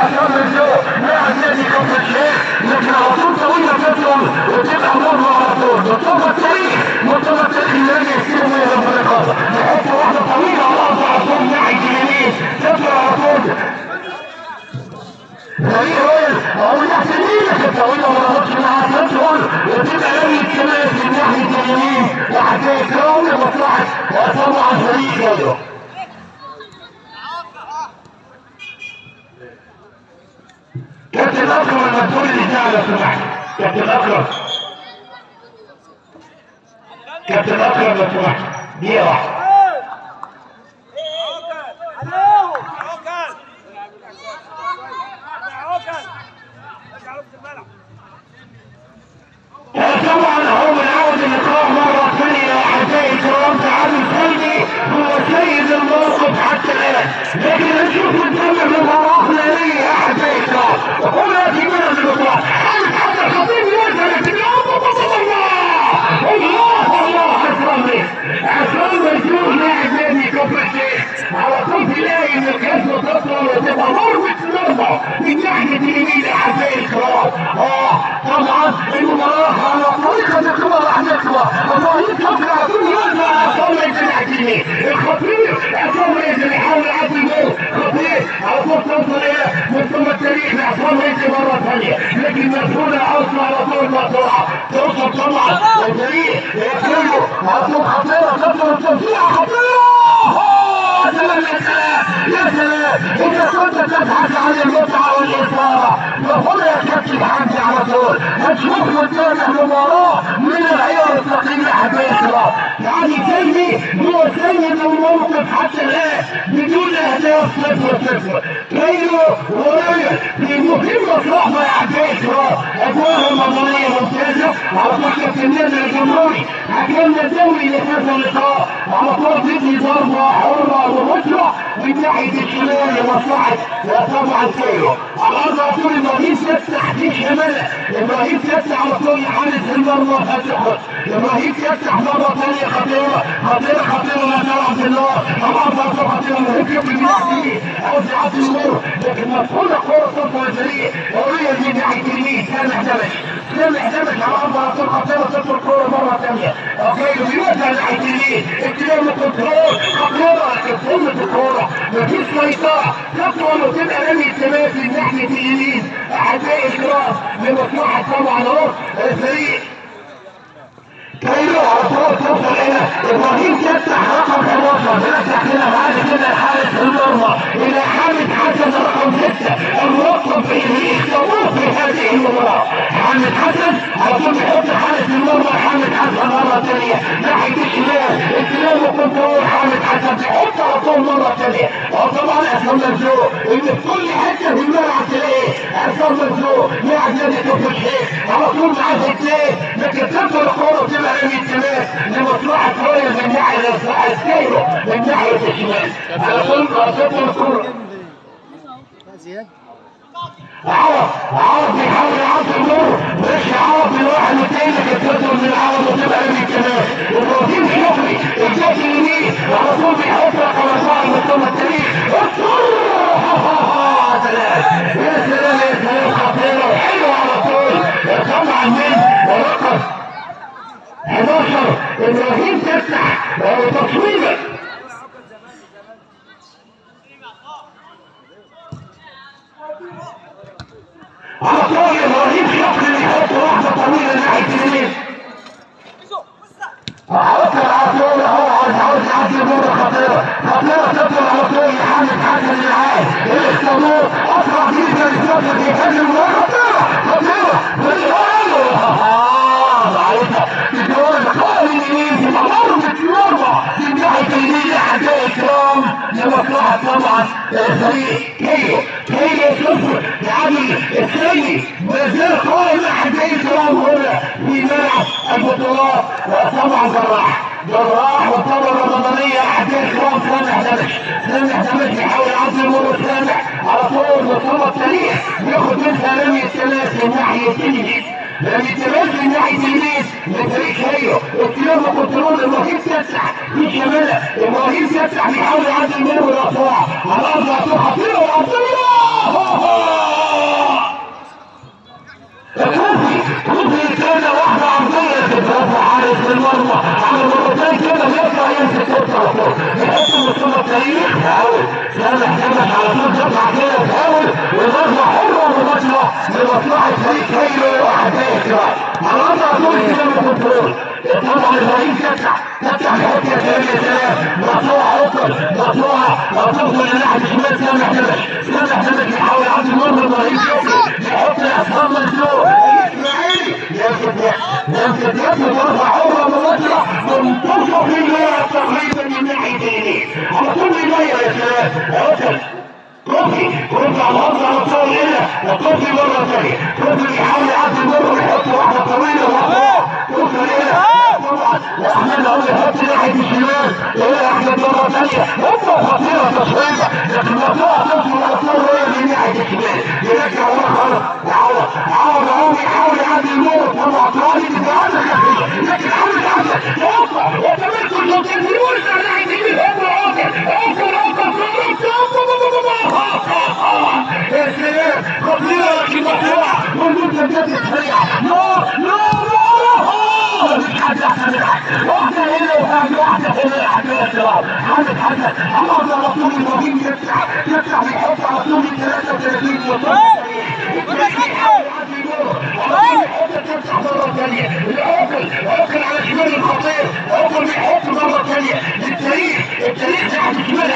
عصام الذوق لاعب نادي كفر الشيخ، لكن على طول طويله تدخل وتبقى مره على طول. مصطفى التاريخ النادي يكتبه من الفريق، يحط واحده طويله على الارض على طول ناحيه اليمين تدخل على طول. فريق رويال او تحت اليمين لكن طويله ما ربطش معاها تدخل وتبقى رميه كمان من ناحيه اليمين وهتلاقي كراون لمصلحه طبعا فريق كله. كابتن اكرم المسؤول الاذاعه لو سمحت. كابتن اكرم لو سمحت دقيقه واحده. طبعا هو من عود اللقاء مره ثانيه اعزائي الكرام. تعادل فردي هو سيد الموقف حتى الان، لكن نشوف نتابع مباراه خلاليه اعزائي الكرام. وكل هذه من اللقاء حارس حتى الخطيب يوصل في عصام مجنون لاعب نادي كفر الشيخ على طول تلاقي ان الكسوه تطول وتبقى ضربه مرمى من ناحيه اليمين اعزائي الكرام. طبعا المباراه على طريقه الكره راح تقوى. ابراهيم صبري على طول يوزع عصام ينزل ناحيه اليمين. الخطير عصام ينزل يحاول يعدي الجول. خطير على طول توصل الى مستوى التاريخ لعصام ينزل مره ثانيه، لكن مرفوضه اوصل على طول مقطوعه توصل طبعا الفريق يكملوا على طول. خطيره تدخل التوسيعه خطيره. سلام يا سلام يا سلام. اذا كنت تبحث عن المتعه والاثاره فخذ يا كابتن حمدي على طول. هتشوف قدامك مباراه من العيار الثقيله احبائي الكرام. يعني كلمي هو سيد الموقف حتى الان بدون اهداف 0-0. كيلو ورويال في مهمه صعبه يا احبائي الكرام. اجواء رمضانيه ممتازه على طول. كابتن نادر الجمهوري حكمنا الدوري لهذا اللقاء على طول تدي ضربه حره ومشرع من ناحيه الشمال لمصلحه طبعا كيلو. على الارض على طول ابراهيم تفتح في شماله. ابراهيم تفتح على طول لحارس المرمى فتحت. ابراهيم تفتح مره ثانيه خطيره لا تلعب بالنار. طبعا برضه خطيره مهمه في الجناحيه او في عصر المر، لكن مدخوله كوره تدخل الفريق قويه من ناحيه اليمين. سامح دمج على الارض على طول خطيره تدخل كوره مره ثانيه. كيلو بيوزع ناحيه اليمين. استلام كنترول خطيره لكن قمه الكوره مفيش سيطره تطول وتبقى رمي التماس من ناحيه اليمين اعزائي الكرام لمصلحه طبعا اهو الفريق. كيلو على طول توصل الى ابراهيم تفتح رقم 11 بنفتح لنا بعد كده حارس المرمى الى حامد حسن رقم 6 الموظف اللي اختاروه في هذه المباراه. حامد حسن على طول بيحط حارس المرمى. حامد حسن مره ثانيه ناحيه الشمال استلام وكنترول. حامد حسن بيحط على طول مره ثانيه. وطبعا عصام الذوق اللي في كل حته في الملعب تلاقيه عصام الذوق لاعب نادي كفر الشيخ على طول معاه اثنين، لكن تدخل الكوره وتبقى رمي التماس لمصلحه رويال من ناحيه لمصلحه كيلو من ناحيه الشمال. على طول تدخل الكوره. عرب بيحاول يعدي النور مش عرب الواحد والتاني لكن تدخل من العرب وتبقى رمي التماس. ابراهيم شكري الجهه اليمين على طول بيحط رقم 4 مستوى التاريخ. يا سلام خطيره وحلوه على طول. طبعا من رقم 11 ابراهيم تفتح تصويبه. على طول ابراهيم شكري يحط واحده طويله ناحيه اليمين. حطها على طول اهو عاوز يعدي مره خطيره تدخل على طول لحامد حسن اللي معاه الاختبار اسرع جدا للفتره يكلم خطيره عايزها تدور الكره اليمين في ضربه مرمى من ناحيه اليمين اعزائي الكرام لمصلحه طبعا فريق كيلو صفر. يعني الثاني ما زال قائم اعزائي الكرام هنا في ملعب البطولات. وطبعا جراح وطبعا رمضانيه اعزائي الكرام. سامح دمج بيحاول يعدي المر. سامح على طول مصطفى التاريخ ياخد منها رمي التماس من ناحيه اليمين. رمي التماس من ناحيه اليمين لفريق كيلو. استلام وكنترول. ابراهيم تفتح في شماله. ابراهيم تفتح بيحاول يعدي المر والاقطاع على الارض. خطيره مصلحه فريق كايرو واحداث على وضع طول كده كنترول. طبعا الرئيس يفتح الحته الثانيه ثلاث مقطوعه اخر مقطوعه من ناحيه الشمال. سامح دمج بيحاول يعدي المره. الرئيس يحط اصحاب مسلوق اسماعيلي يمسك ورفع حره مباشره منتصف الملعب تقريبا من ناحيه اليمين على طول الميه يا سلام. كوفي على الارض على طول هنا وكوفي مره ثانيه. كوفي بيحاول يعدي المره ويحط واحده طويله كوفي هنا طبعا واحمد عمرو يحط ناحيه الشمال. هنا احمد مره ثانيه هوبا خطيره تصويبه لكن مقطوعه توصل على طول وهي من ناحيه الشمال. يرجع ورا خالص عوض عمرو يحاول يعدي المره طبعا طوالي بتاعته خفيفه لكن عمرو يعدي هوبا وتمركز لو تنزلوش على ناحيه اليمين. هوبا يا سلام خطيرة لكن مقطوعة والمنتج جت سريعة. مفيش حد أحسن من حد. واحدة هنا واحدة هنا يا حبيبي يا شباب. حمد حسن عوض على طول الوهيم يفتح بيحط على طول 33 تفتح مرة ثانية. عقل على شمال الخطير. عقل بيحط مرة ثانية للتاريخ تحت الشمال.